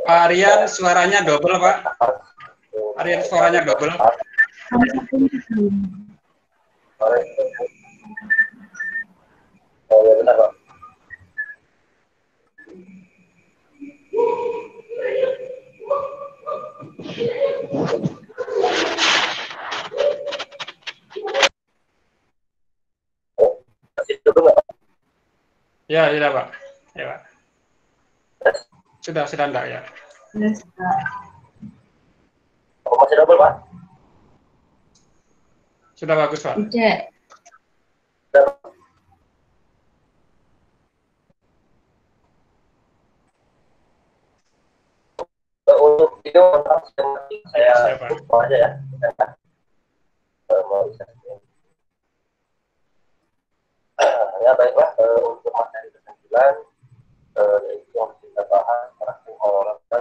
Pak Rian suaranya double, Pak. Pak Rian suaranya double. Oh ya benar Pak. Masih double nggak Pak? Ya, iya Pak. Ya, Pak. Sudah enggak ya? Oh, masih double Pak? Sudah bagus Pak. Tidak. Untuk video saya Siapa? mau aja ya. Mau bisa. Ya baiklah, untuk materi ke-9 itu yang kita bahas tentang olahraga.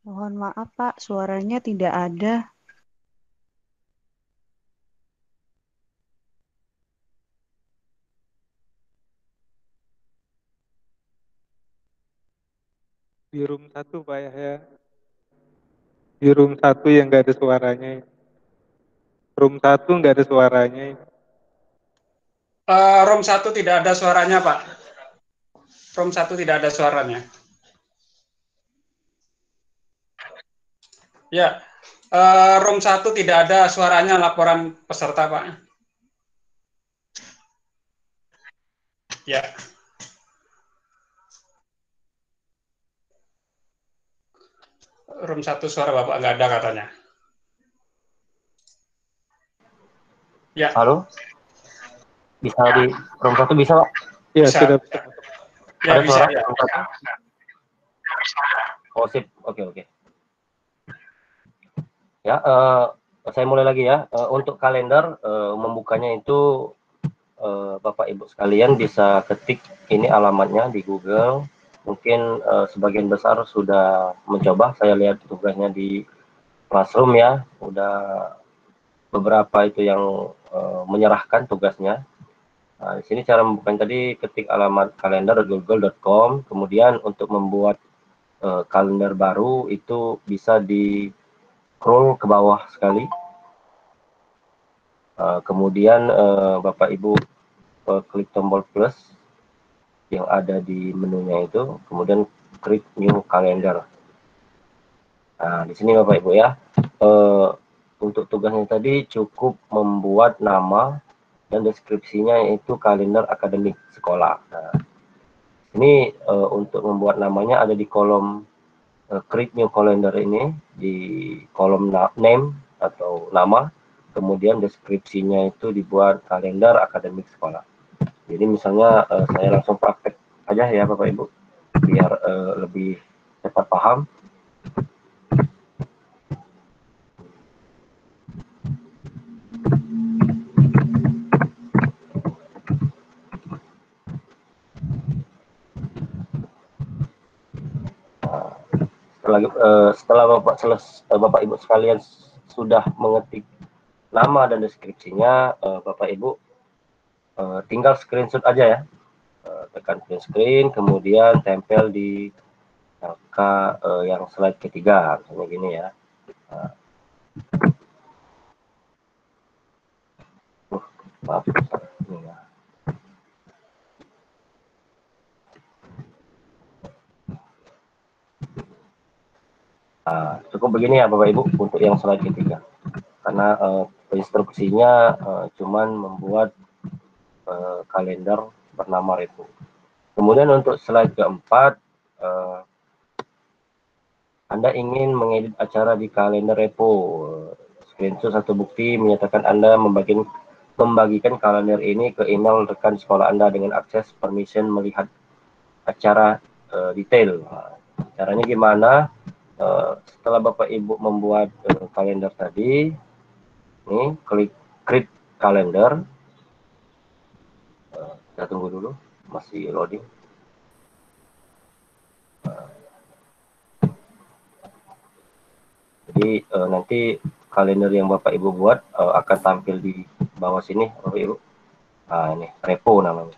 Mohon maaf Pak, suaranya tidak ada. Di room 1 Pak ya. Di room 1 yang nggak ada suaranya. Room 1 nggak ada suaranya. Room 1 tidak ada suaranya Pak. Room 1 tidak ada suaranya. Ya, room 1 tidak ada suaranya laporan peserta Pak. Ya. Room 1 suara Bapak nggak ada katanya. Ya. Halo? Bisa di room 1 bisa Pak? Ya, Bisa. sudah. Ya, ada bisa suara? ya. Oh sip, oke. Ya, saya mulai lagi ya. Untuk kalender membukanya itu Bapak Ibu sekalian bisa ketik ini alamatnya di Google. Mungkin sebagian besar sudah mencoba. Saya lihat tugasnya di Classroom ya. Udah beberapa itu yang menyerahkan tugasnya. Nah, di sini cara membukanya tadi ketik alamat kalender.google.com. Kemudian untuk membuat kalender baru itu bisa di scroll ke bawah sekali. Kemudian Bapak Ibu klik tombol plus yang ada di menunya itu, kemudian klik new calendar. Nah, di sini Bapak Ibu ya, untuk tugasnya tadi cukup membuat nama dan deskripsinya itu kalender akademik sekolah. Nah, ini untuk membuat namanya ada di kolom create new calendar ini, di kolom name atau nama, kemudian deskripsinya itu dibuat kalender akademik sekolah. Jadi misalnya saya langsung praktek aja ya Bapak Ibu, biar lebih cepat paham. apalagi setelah Bapak Ibu sekalian sudah mengetik nama dan deskripsinya, Bapak Ibu tinggal screenshot aja ya, tekan print screen, kemudian tempel di LK yang slide ketiga, misalnya gini ya. Maaf, ini ya. Cukup begini ya Bapak Ibu untuk yang slide ketiga, karena instruksinya cuman membuat kalender bernama Repo. Kemudian untuk slide keempat, Anda ingin mengedit acara di kalender Repo. Screenshot satu bukti menyatakan Anda membagikan kalender ini ke email rekan sekolah Anda dengan akses permission melihat acara detail. Caranya gimana? Setelah Bapak Ibu membuat kalender tadi, ini klik create kalender. Kita tunggu dulu, masih loading. Jadi nanti kalender yang Bapak Ibu buat akan tampil di bawah sini, Bapak Ibu. Ini Repo namanya.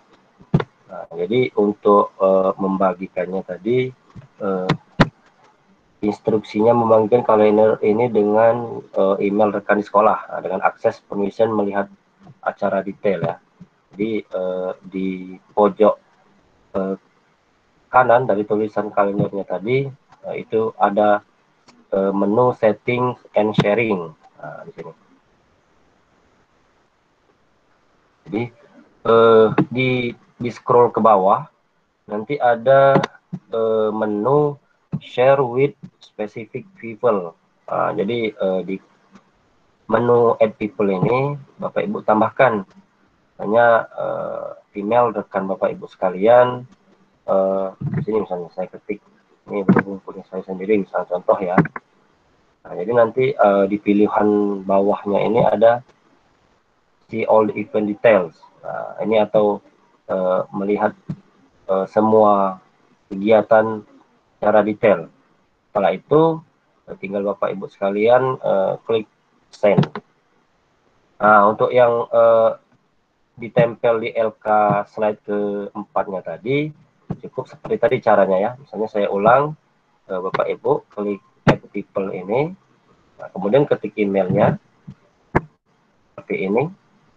Jadi untuk membagikannya tadi, instruksinya membagikan kalender ini dengan email rekan di sekolah, dengan akses permission melihat acara detail ya. Jadi di pojok kanan dari tulisan kalendernya tadi itu ada menu setting and sharing. Di sini. Jadi di scroll ke bawah nanti ada menu share with specific people. Jadi di menu add people ini Bapak Ibu tambahkan hanya email rekan Bapak Ibu sekalian. Di sini misalnya saya ketik, ini berhubung punya saya sendiri, misalnya contoh ya. Jadi nanti di pilihan bawahnya ini ada see all the event details. Ini atau melihat semua kegiatan secara detail. Setelah itu tinggal Bapak Ibu sekalian klik send. Nah, untuk yang ditempel di LK slide keempatnya tadi, cukup seperti tadi caranya ya. Misalnya saya ulang, Bapak Ibu klik add people ini, kemudian ketik emailnya seperti ini,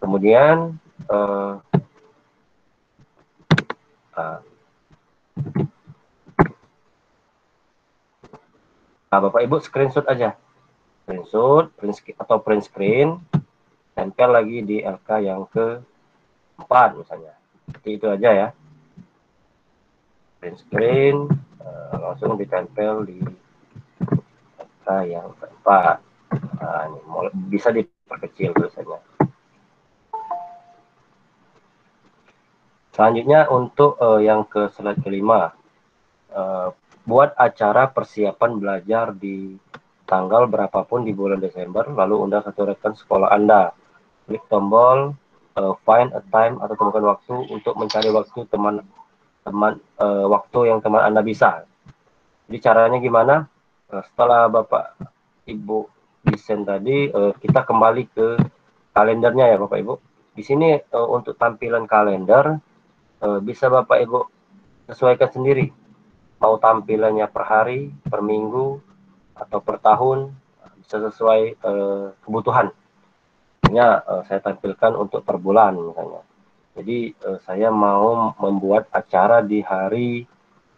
kemudian Bapak Ibu screenshot aja, screenshot atau print screen, tempel lagi di LK yang keempat misalnya, seperti itu aja ya. Print screen langsung ditempel di LK yang keempat. Ini bisa diperkecil tulisannya. Selanjutnya untuk yang ke slide kelima, buat acara persiapan belajar di tanggal berapapun di bulan Desember, lalu undang satu rekan sekolah Anda. Klik tombol find a time atau temukan waktu untuk mencari waktu waktu yang teman Anda bisa. Jadi caranya gimana? Setelah Bapak Ibu desain tadi, kita kembali ke kalendernya ya Bapak Ibu. Di sini untuk tampilan kalender bisa Bapak Ibu sesuaikan sendiri. Mau tampilannya per hari, per minggu, atau per tahun, bisa sesuai kebutuhan. Misalnya saya tampilkan untuk per bulan misalnya. Jadi saya mau membuat acara di hari,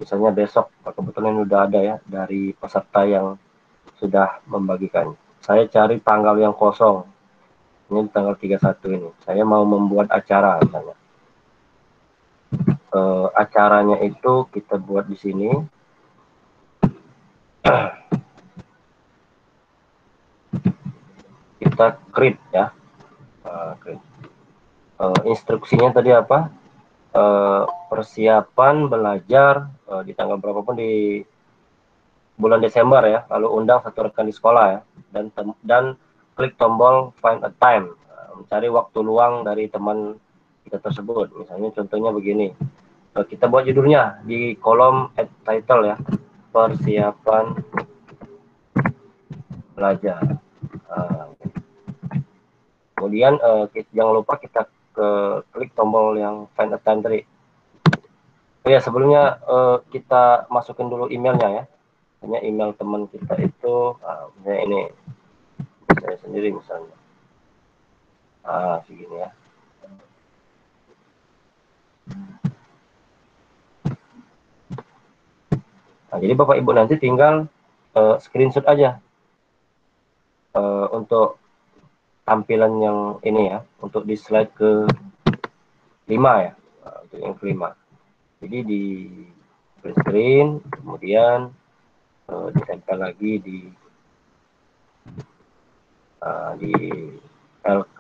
misalnya besok, kebetulan sudah ada ya dari peserta yang sudah membagikan. Saya cari tanggal yang kosong, ini tanggal 31 ini. Saya mau membuat acara misalnya. Acaranya itu kita buat di sini. Kita create ya. Instruksinya tadi apa? Persiapan belajar di tanggal berapapun di bulan Desember ya. Lalu undang satu rekan di sekolah ya. Dan klik tombol find a time. Mencari waktu luang dari teman kita tersebut. Misalnya contohnya begini. Kita buat judulnya di kolom add title ya, persiapan belajar. Kemudian jangan lupa kita klik tombol yang find attime tadi. Oh ya, sebelumnya kita masukin dulu emailnya ya. Hanya email teman kita itu, misalnya ini saya sendiri misalnya. Segini ya. Nah, jadi Bapak Ibu nanti tinggal screenshot aja untuk tampilan yang ini ya, untuk di slide ke-5 ya, untuk yang kelima. Jadi di print screen, kemudian ditempel lagi di LK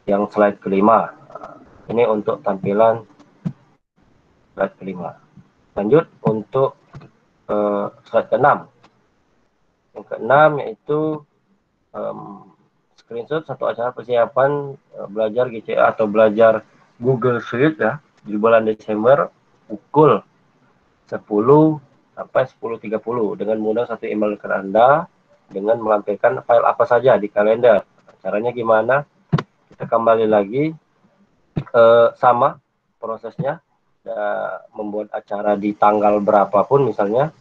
yang slide kelima. Ini untuk tampilan slide kelima. Lanjut untuk slide ke-6. Yang ke-6 yaitu screenshot satu acara persiapan belajar GCA atau belajar Google Sheet ya di bulan Desember pukul 10 sampai 10.30 dengan mengundang satu email ke Anda dengan melampirkan file apa saja di kalender. Caranya gimana? Kita kembali lagi sama prosesnya, membuat acara di tanggal berapapun misalnya.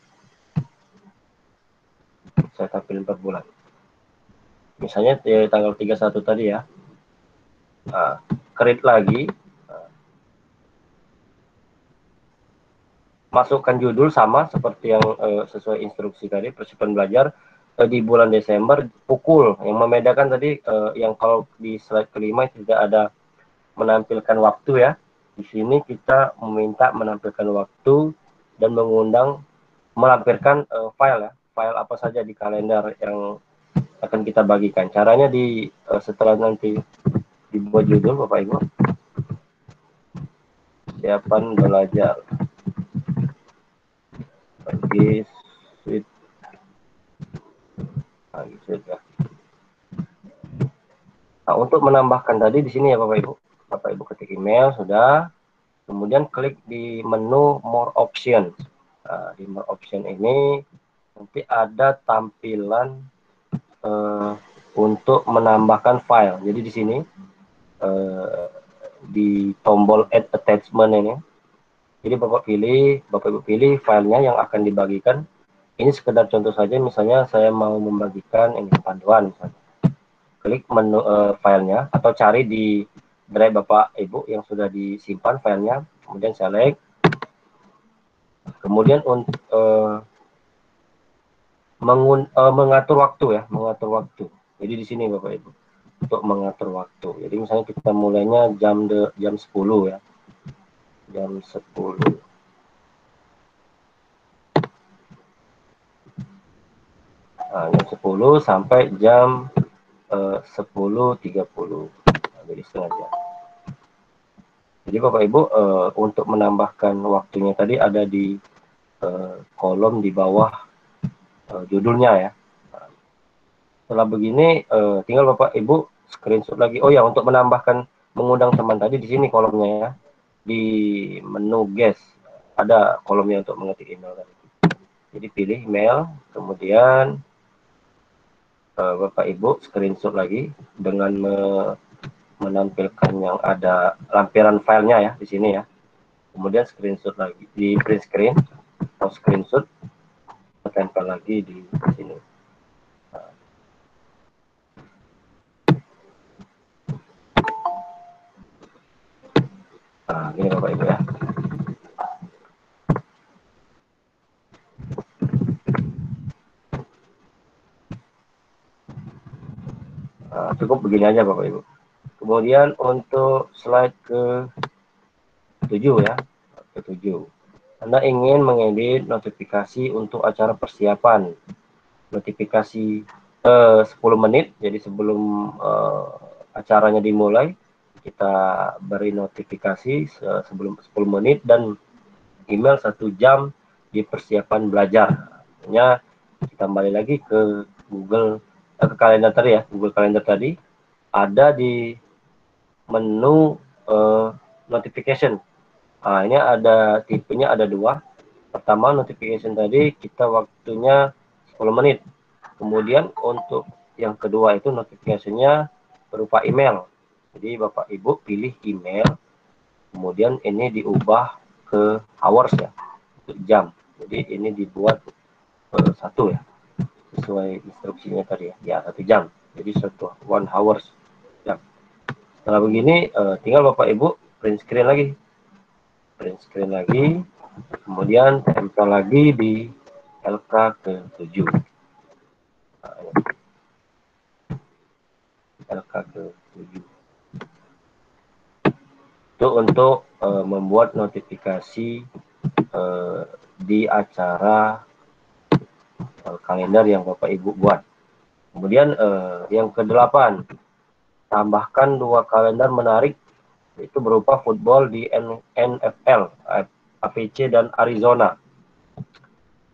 Saya tampilin per bulan. Misalnya tanggal 31 tadi ya. Create lagi. Masukkan judul sama seperti yang sesuai instruksi tadi, persiapan belajar di bulan Desember pukul. Yang membedakan tadi yang kalau di slide kelima tidak ada menampilkan waktu ya. Di sini kita meminta menampilkan waktu dan mengundang melampirkan file ya, file apa saja di kalender yang akan kita bagikan. Caranya di setelah nanti dibuat judul Bapak Ibu, persiapan belajar bagi suite ya. Nah, untuk menambahkan tadi di sini ya Bapak Ibu ketik email sudah, kemudian klik di menu more options. Nah, di more option ini nanti ada tampilan untuk menambahkan file. Jadi di sini di tombol add attachment ini. Jadi Bapak Ibu pilih filenya yang akan dibagikan. Ini sekedar contoh saja, misalnya saya mau membagikan ini panduan misalnya. Klik menu filenya atau cari di drive Bapak Ibu yang sudah disimpan filenya, kemudian select. Kemudian untuk mengatur waktu ya, mengatur waktu. Jadi di sini Bapak Ibu untuk mengatur waktu. Jadi misalnya kita mulainya jam 10 ya. Jam 10. Nah, jam 10 sampai jam 10.30. Nah, jadi setengah jam. Jadi Bapak Ibu untuk menambahkan waktunya tadi ada di kolom di bawah judulnya ya. Nah, setelah begini tinggal Bapak Ibu screenshot lagi. Oh ya, untuk menambahkan mengundang teman tadi di sini kolomnya ya. Di menu guest ada kolomnya untuk mengetik email tadi. Jadi pilih email, kemudian Bapak Ibu screenshot lagi dengan menampilkan yang ada lampiran filenya ya di sini ya. Kemudian screenshot lagi di print screen atau screenshot, tempel lagi di sini. Nah, ini Bapak Ibu ya. Cukup begini aja Bapak Ibu. Kemudian untuk slide ke-7 ya. Ke-7. Anda ingin mengedit notifikasi untuk acara persiapan. Notifikasi 10 menit, jadi sebelum acaranya dimulai, kita beri notifikasi sebelum 10 menit dan email 1 jam di persiapan belajar. Artinya kita kembali lagi ke Google ke kalender tadi ya, Google Calendar tadi ada di menu notification. Nah, ini ada tipenya ada 2. Pertama notification tadi kita waktunya 10 menit. Kemudian untuk yang kedua itu notifikasinya berupa email. Jadi Bapak Ibu pilih email, kemudian ini diubah ke hours ya, untuk jam. Jadi ini dibuat satu ya, sesuai instruksinya tadi ya, ya 1 jam. Jadi 1 hours jam. Setelah begini tinggal Bapak Ibu print screen lagi, kemudian tempel lagi di LK ke-7. LK ke-7 itu untuk membuat notifikasi di acara kalender yang Bapak Ibu buat. Kemudian yang ke-8, tambahkan 2 kalender menarik, itu berupa football di NFL, APC dan Arizona.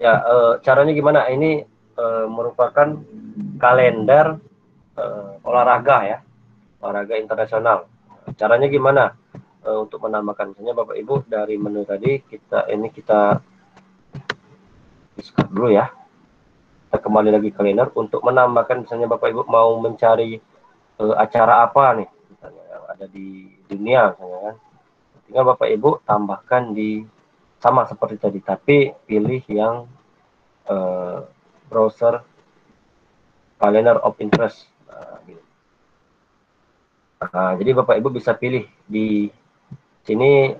Ya, caranya gimana? Ini merupakan kalender olahraga ya, olahraga internasional. Caranya gimana? Untuk menambahkan, misalnya Bapak Ibu dari menu tadi kita discard dulu ya. Kita kembali lagi ke kalender untuk menambahkan, misalnya Bapak Ibu mau mencari acara apa nih, misalnya yang ada di dunia misalnya kan. Tinggal Bapak Ibu tambahkan di sama seperti tadi, tapi pilih yang browser calendar of interest. Nah, jadi Bapak Ibu bisa pilih di sini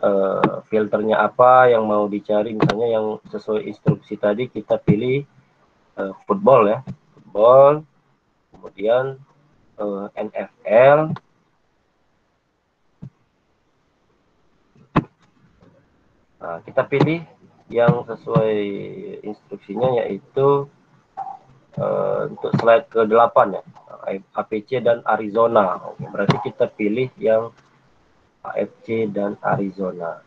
filternya apa yang mau dicari, misalnya yang sesuai instruksi tadi kita pilih football ya, football, kemudian NFL, nah, kita pilih yang sesuai instruksinya yaitu untuk slide ke-8 ya, APC dan Arizona. Oke, berarti kita pilih yang AFC dan Arizona.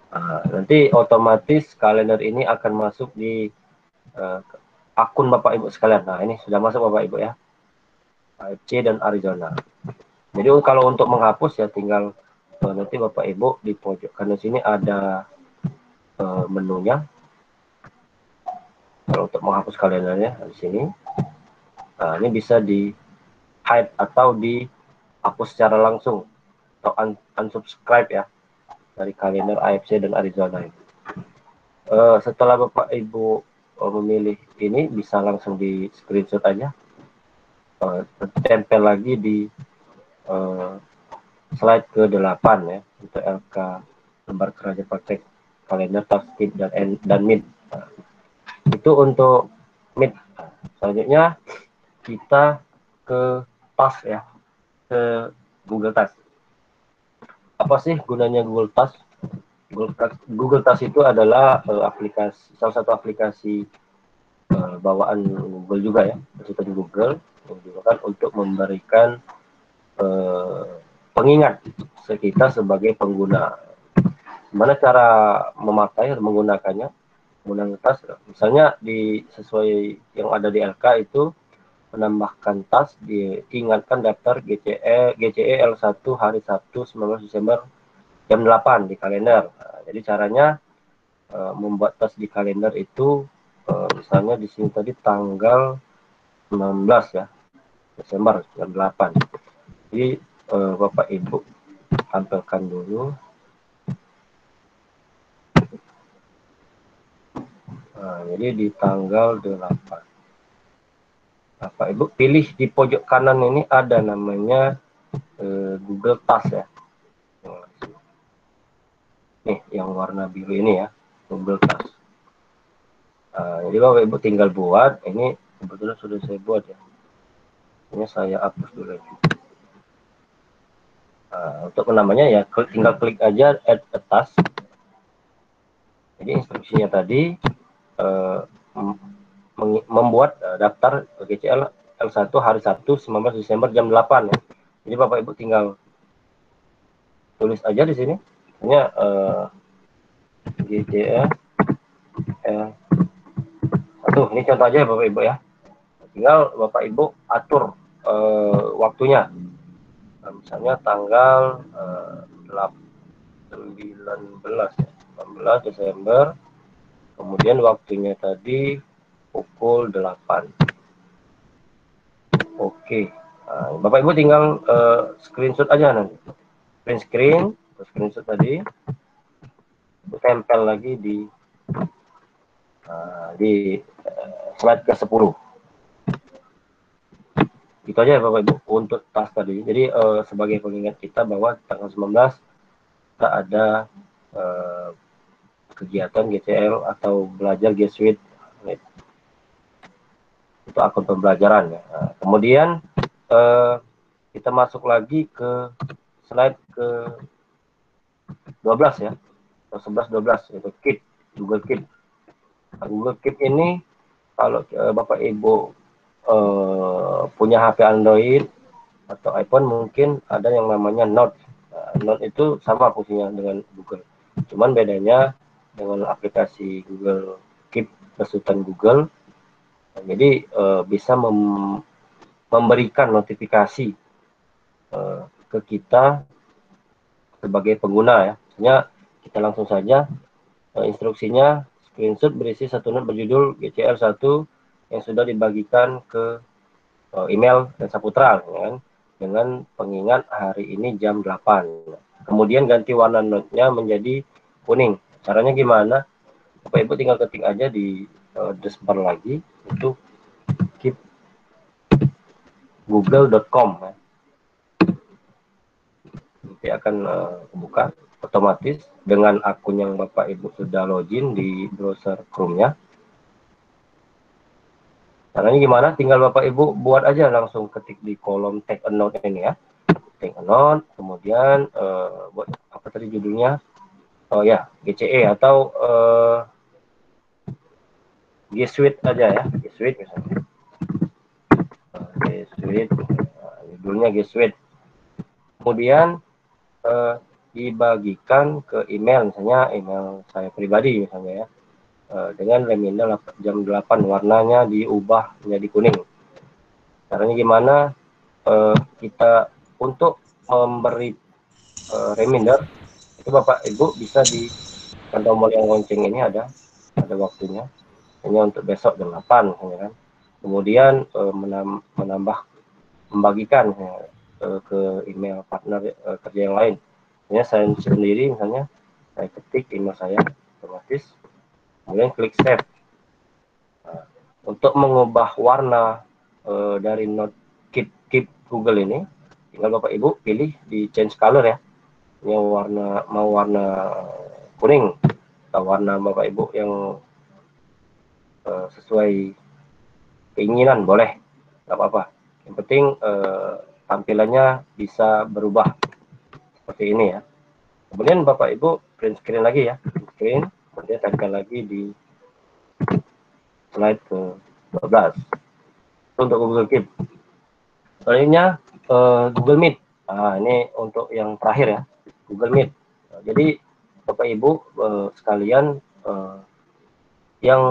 Nah, nanti otomatis kalender ini akan masuk di akun Bapak Ibu sekalian. Nah, ini sudah masuk Bapak Ibu ya, AFC dan Arizona. Jadi kalau untuk menghapus ya tinggal nanti Bapak Ibu di pojok kanan sini ada menunya. Kalau untuk menghapus kalendernya di sini, nah ini bisa di hide atau dihapus secara langsung atau unsubscribe ya dari kalender AFC dan Arizona ini. Setelah Bapak Ibu memilih ini, bisa langsung di screenshot aja, tempel lagi di slide ke-8 ya, untuk LK lembar kerja praktek kalender taskin dan mid. Nah, itu untuk mid. Selanjutnya kita ke task ya, ke Google Task. Apa sih gunanya Google Task? Google Task itu adalah salah satu aplikasi bawaan Google juga ya, dari Google kan, untuk memberikan pengingat kita sebagai pengguna. Gimana cara memakai dan menggunakannya? Menggunakan task, misalnya sesuai yang ada di LK itu menambahkan task, diingatkan daftar GCE L1 hari Sabtu 19 Desember jam 8 di kalender. Nah, jadi caranya membuat task di kalender itu misalnya di sini tadi tanggal 19 ya Desember jam 8. Jadi Bapak Ibu tampilkan dulu. Nah, jadi di tanggal 8. Bapak Ibu pilih di pojok kanan ini ada namanya Google Task ya. Nih yang warna biru ini ya, Google Task. Jadi Bapak Ibu tinggal buat, ini kebetulan sudah saya buat ya. Ini saya hapus dulu. Untuk menambahnya ya tinggal klik aja add a task. Jadi instruksinya tadi membuat daftar GCL L1 hari Sabtu 19 Desember jam 8 ya. Jadi Bapak Ibu tinggal tulis aja di sini. Hanya GCL L1. Ini contoh aja ya Bapak Ibu ya. Tinggal Bapak Ibu atur waktunya. Nah, misalnya tanggal 19 Desember, kemudian waktunya tadi pukul 8. Oke. Nah, Bapak Ibu tinggal screenshot aja nanti. Screenshot tadi, tempel lagi di slide ke-10. Itu aja ya Bapak Ibu untuk tas tadi. Jadi sebagai pengingat kita bahwa tanggal 19 kita ada kegiatan GCL atau belajar G Suite. Itu akun pembelajaran ya. Nah, kemudian kita masuk lagi ke slide ke 12 ya. 11 12 itu Keep, Google Keep. Nah, Google Keep ini kalau Bapak Ibu punya HP Android atau iPhone mungkin ada yang namanya Note. Nah, Note itu sama fungsinya dengan Google. Cuman bedanya dengan aplikasi Google Keep besutan Google. Nah, jadi bisa memberikan notifikasi ke kita sebagai pengguna ya. Misalnya kita langsung saja instruksinya screenshot berisi satu note berjudul GCL1 yang sudah dibagikan ke email dan Saputra ya kan? Dengan pengingat hari ini jam 8. Kemudian ganti warna note-nya menjadi kuning. Caranya gimana? Bapak Ibu tinggal ketik aja di address bar lagi itu keep google.com ya. Nanti akan buka otomatis dengan akun yang Bapak Ibu sudah login di browser Chrome-nya. Caranya gimana? Tinggal Bapak Ibu buat aja langsung ketik di kolom take a note ini ya. Take a note, kemudian buat apa tadi judulnya? Oh ya, GCE atau G Suite aja ya, G Suite misalnya. G Suite, judulnya G Suite. Kemudian dibagikan ke email, misalnya email saya pribadi misalnya ya. Dengan reminder jam 8 warnanya diubah menjadi kuning. Caranya gimana? Kita untuk memberi reminder itu Bapak Ibu bisa di tombol yang lonceng ini ada waktunya hanya untuk besok jam 8 misalnya kan. Kemudian membagikan ke email partner kerja yang lain. Misalnya saya sendiri misalnya saya ketik email saya otomatis, kemudian klik save. Nah, untuk mengubah warna dari note keep Google ini, tinggal Bapak Ibu pilih di change color ya. Yang mau warna kuning atau warna Bapak Ibu yang sesuai keinginan boleh, nggak apa-apa. Yang penting tampilannya bisa berubah seperti ini ya. Kemudian Bapak Ibu print screen lagi ya, print screen, kemudian tempel lagi di slide ke 12 untuk Google Keep. Selanjutnya Google Meet. Nah, ini untuk yang terakhir ya, Google Meet. Nah, jadi Bapak Ibu sekalian yang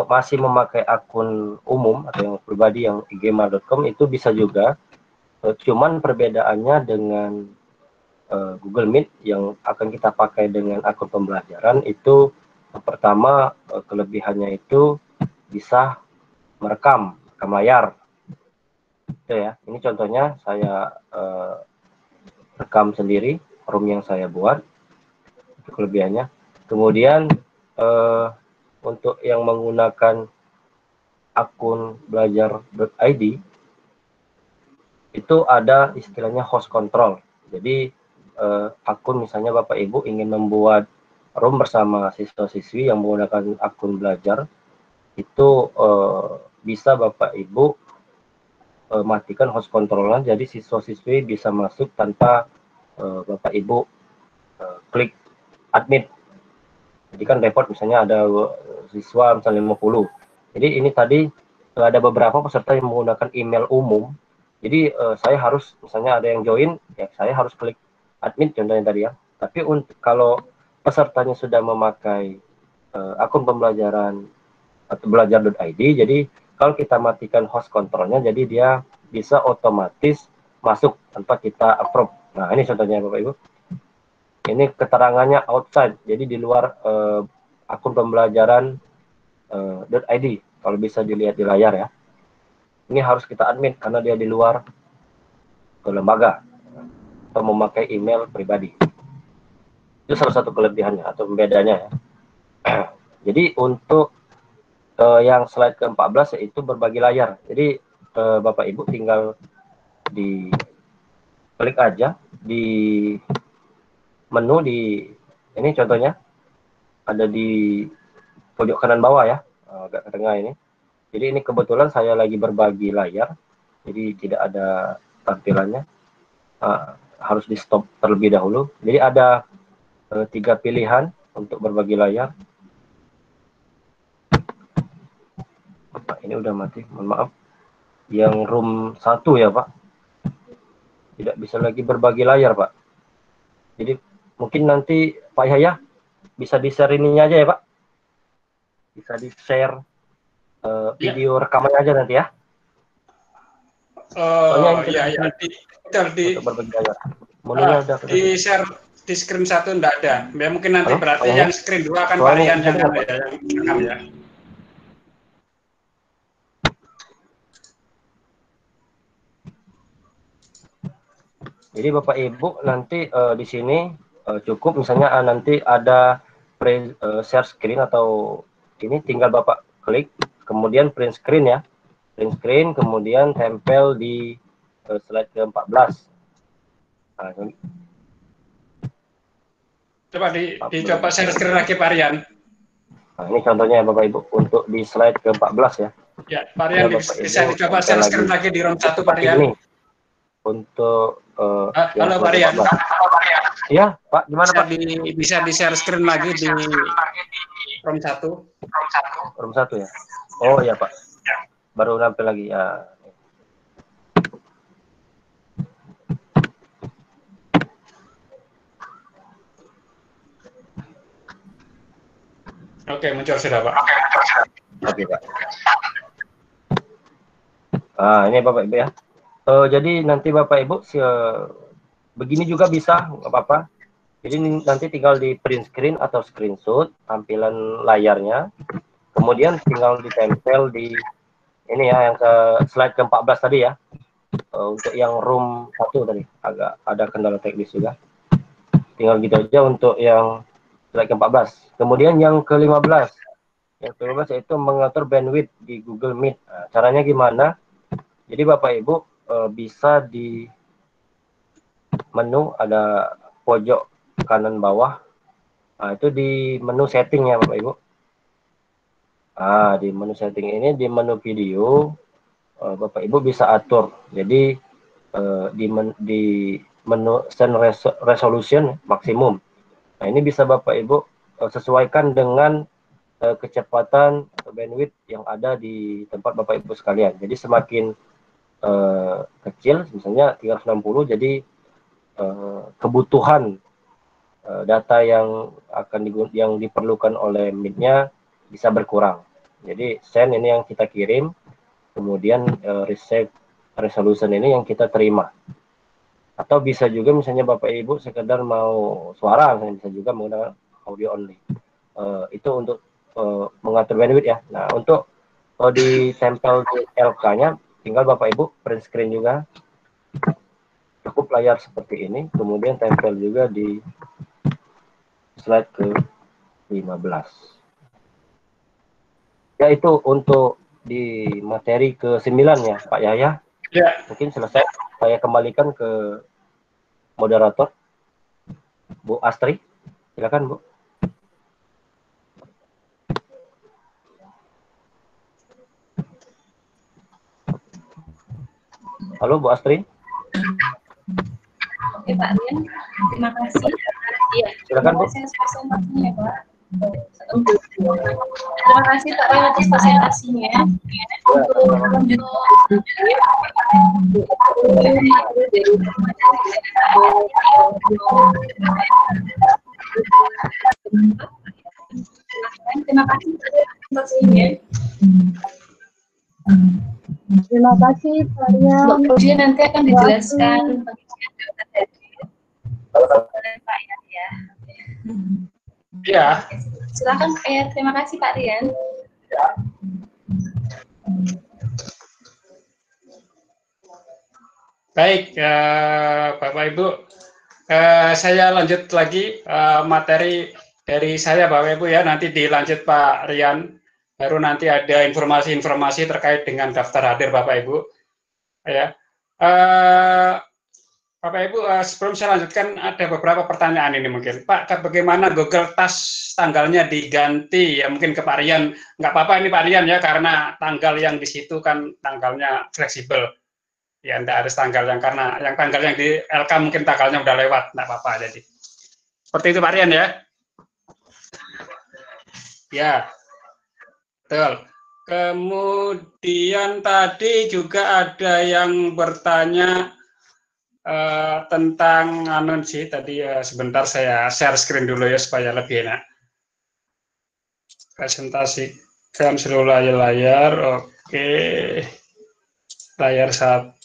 masih memakai akun umum atau yang pribadi yang igmar.com itu bisa juga, cuman perbedaannya dengan Google Meet yang akan kita pakai dengan akun pembelajaran itu pertama kelebihannya itu bisa merekam layar. Itu ya. Ini contohnya saya rekam sendiri room yang saya buat. Itu kelebihannya. Kemudian untuk yang menggunakan akun belajar.id itu ada istilahnya host control. Jadi akun misalnya Bapak Ibu ingin membuat room bersama siswa-siswi yang menggunakan akun belajar itu bisa Bapak Ibu matikan host controlnya, jadi siswa-siswi bisa masuk tanpa Bapak Ibu klik admit. Jadi kan report misalnya ada siswa misalnya 50. Jadi ini tadi ada beberapa peserta yang menggunakan email umum. Jadi saya harus misalnya ada yang join, ya saya harus klik admit contohnya tadi ya. Tapi kalau pesertanya sudah memakai akun pembelajaran atau belajar.id, jadi kalau kita matikan host controlnya, jadi dia bisa otomatis masuk tanpa kita approve. Nah ini contohnya Bapak Ibu. Ini keterangannya outside, jadi di luar akun pembelajaran .id. kalau bisa dilihat di layar ya. Ini harus kita admin karena dia di luar lembaga atau memakai email pribadi. Itu salah satu kelebihannya atau pembedanya ya. Jadi untuk yang slide ke-14 yaitu berbagi layar. Jadi Bapak Ibu tinggal di klik aja di menu di ini contohnya ada di pojok kanan bawah ya, agak ke tengah ini. Jadi ini kebetulan saya lagi berbagi layar, jadi tidak ada tampilannya. Harus di stop terlebih dahulu. Jadi ada 3 pilihan untuk berbagi layar. Pak, ini udah mati, mohon maaf. Yang room 1 ya Pak, tidak bisa lagi berbagi layar Pak. Jadi mungkin nanti Pak Yahya bisa di-share ininya aja ya Pak. Bisa di-share video rekaman aja nanti ya. Oh iya, untuk berbagi layar. Di share di screen 1 enggak ada. Ya, mungkin nanti berarti yang screen 2 akan varian yang rekam ya. Jadi Bapak Ibu nanti di sini cukup misalnya nanti ada share screen atau ini tinggal Bapak klik kemudian print screen ya. Print screen kemudian tempel di slide ke-14. Nah, coba dicoba share screen lagi Pak Rian. Nah, ini contohnya ya Bapak Ibu untuk di slide ke-14 ya. Ya, Pak Rian bisa dicoba share screen lagi di room 1 Pak Rian. Ini untuk halo Pak Rian. Iya, Pak, gimana Pak? Bisa di share screen lagi di room 1. Room 1 ya. Oh iya Pak. Baru nampil lagi ya. Oke, muncul sudah Pak. Oke Pak. Ini Bapak Ibu ya. Jadi nanti Bapak Ibu begini juga bisa, nggak apa-apa. Jadi nanti tinggal di print screen atau screenshot tampilan layarnya. Kemudian tinggal ditempel di ini ya yang ke slide ke-14 tadi ya. Untuk yang room 1 tadi agak ada kendala teknis juga. Tinggal gitu aja untuk yang slide ke-14. Kemudian yang ke-15. Yang ke-15 yaitu mengatur bandwidth di Google Meet. Nah, caranya gimana? Jadi Bapak Ibu bisa di menu ada pojok kanan bawah. Nah, itu di menu setting ya Bapak Ibu. Di menu setting ini di menu video Bapak Ibu bisa atur. Jadi di menu send resolution maksimum. Nah, ini bisa Bapak Ibu sesuaikan dengan kecepatan atau bandwidth yang ada di tempat Bapak Ibu sekalian. Jadi semakin kecil, misalnya 360, jadi kebutuhan data yang yang diperlukan oleh Meet-nya bisa berkurang. Jadi send ini yang kita kirim, kemudian receive resolution ini yang kita terima. Atau bisa juga misalnya Bapak Ibu sekedar mau suara, misalnya bisa juga menggunakan audio only. Itu untuk mengatur bandwidth ya. Nah, untuk ditempel di LK-nya, tinggal Bapak Ibu print screen juga. Cukup layar seperti ini, kemudian tempel juga di slide ke-15. Ya, itu untuk di materi ke-9 ya, Pak Yahya. Ya. Mungkin selesai. Saya kembalikan ke moderator, Bu Astri. Silakan, Bu. Halo, Bu Astri. Oke Pak Rian, terima kasih. Iya, silakan Bu. Presentasinya Pak. Terima kasih Pak Rian atas presentasinya. Terima kasih presentasinya. Terima kasih Pak Rian. Kemudian nanti akan dijelaskan oleh Pak Rian ya. Ya. Silakan Pak Rian. Terima kasih Pak Rian. Baik, Bapak Ibu, saya lanjut lagi materi dari saya Bapak Ibu ya, nanti dilanjut Pak Rian, baru nanti ada informasi-informasi terkait dengan daftar hadir Bapak Ibu. Ya, Bapak Ibu, sebelum saya lanjutkan ada beberapa pertanyaan ini mungkin. Pak, bagaimana Google Task tanggalnya diganti? Ya mungkin ke Pak Rian, nggak apa-apa ini Pak Rian ya, karena tanggal yang di situ kan tanggalnya fleksibel. Ya, enggak harus tanggal yang karena yang tanggal yang di LK mungkin tanggalnya udah lewat, enggak apa-apa jadi. Seperti itu Pak Rian ya. Ya, betul. Kemudian tadi juga ada yang bertanya tentang sih tadi sebentar saya share screen dulu ya supaya lebih enak. Presentasikan seluruh layar, oke. Layar 1.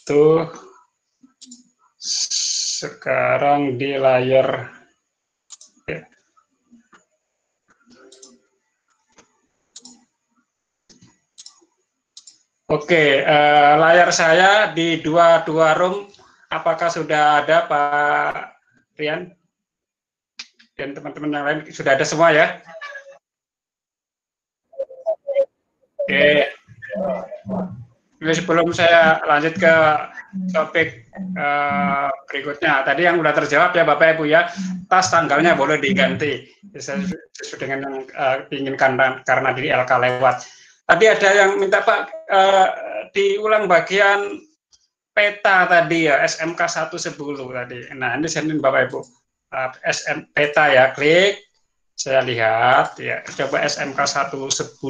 Sekarang di layar Oke, layar saya di dua room, apakah sudah ada Pak Rian dan teman-teman yang lain sudah ada semua ya? Oke. Sebelum saya lanjut ke topik berikutnya, tadi yang sudah terjawab ya Bapak Ibu ya, tas tanggalnya boleh diganti sesuai dengan yang diinginkan karena di LK lewat. Tadi ada yang minta Pak diulang bagian peta tadi ya, SMK 110 tadi. Nah ini saya Bapak Ibu, peta ya, klik, saya lihat ya, coba SMK 110,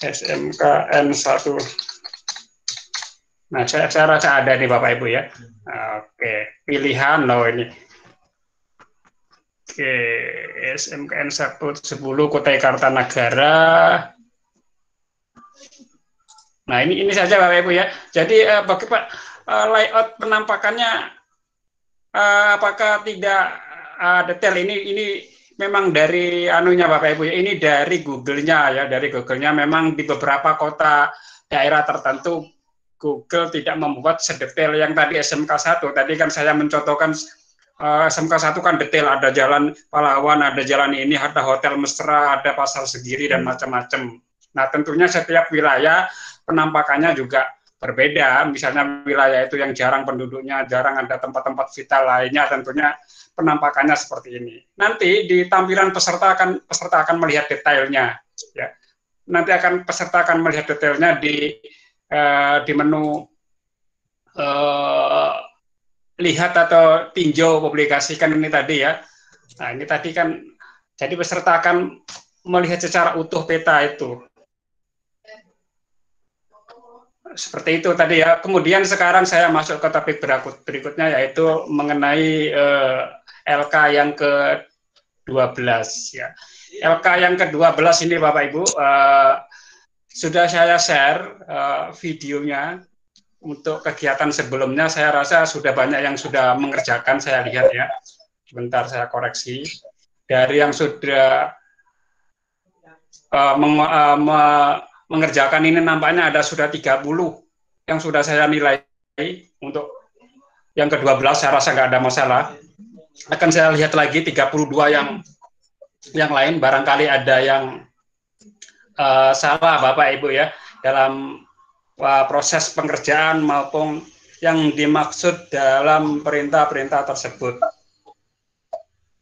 SMKN1. Nah, saya rasa ada nih Bapak Ibu ya. Oke, pilihan loh ini. Oke, SMKN 110 Kutai Kartanagara. Nah, ini saja Bapak Ibu ya. Jadi bagi Pak layout penampakannya apakah tidak detail ini memang dari anunya Bapak Ibu ya. Ini dari Google-nya ya, dari Google-nya memang di beberapa kota daerah tertentu Google tidak membuat sedetail yang tadi SMK 1. Tadi kan saya mencontohkan SMK 1 kan detail, ada jalan pahlawan, ada jalan ini, ada hotel mesra, ada pasar segiri dan macam-macam. Nah, tentunya setiap wilayah penampakannya juga berbeda. Misalnya wilayah itu yang jarang penduduknya, jarang ada tempat-tempat vital lainnya, tentunya penampakannya seperti ini. Nanti di tampilan peserta akan melihat detailnya ya. Nanti peserta akan melihat detailnya di menu lihat atau tinjau publikasikan ini tadi ya. Nah ini tadi kan, jadi peserta akan melihat secara utuh peta itu. Seperti itu tadi ya. Kemudian sekarang saya masuk ke topik berikutnya yaitu mengenai LK yang ke-12 ya. LK yang ke-12 ini Bapak Ibu, sudah saya share videonya untuk kegiatan sebelumnya. Saya rasa sudah banyak yang sudah mengerjakan, saya lihat ya. Sebentar saya koreksi. Dari yang sudah mengerjakan ini nampaknya ada sudah 30 yang sudah saya nilai. Untuk yang ke-12 saya rasa nggak ada masalah. Akan saya lihat lagi 32 yang lain, barangkali ada yang salah Bapak Ibu ya dalam proses pengerjaan maupun yang dimaksud dalam perintah-perintah tersebut.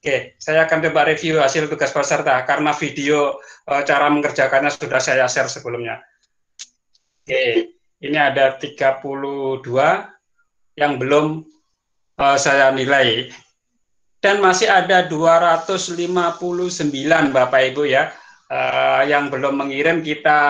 Oke, saya akan coba review hasil tugas peserta karena video cara mengerjakannya sudah saya share sebelumnya. Oke, ini ada 32 yang belum saya nilai dan masih ada 259 Bapak Ibu ya yang belum mengirim. Kita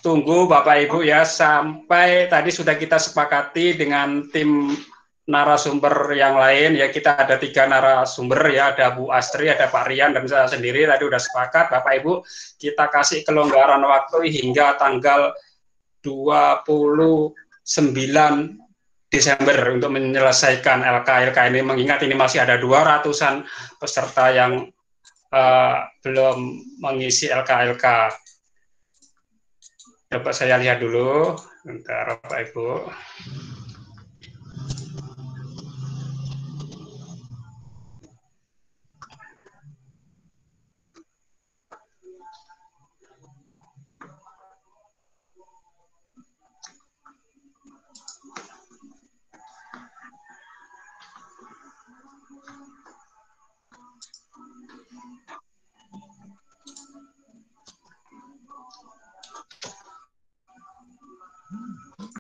tunggu Bapak Ibu ya, sampai tadi sudah kita sepakati dengan tim narasumber yang lain ya. Kita ada 3 narasumber ya, ada Bu Astri, ada Pak Rian, dan saya sendiri tadi udah sepakat Bapak Ibu kita kasih kelonggaran waktu hingga tanggal 29 Desember untuk menyelesaikan LK ini, mengingat ini masih ada 200-an peserta yang belum mengisi LK. Coba saya lihat dulu. Bentar Bapak Ibu.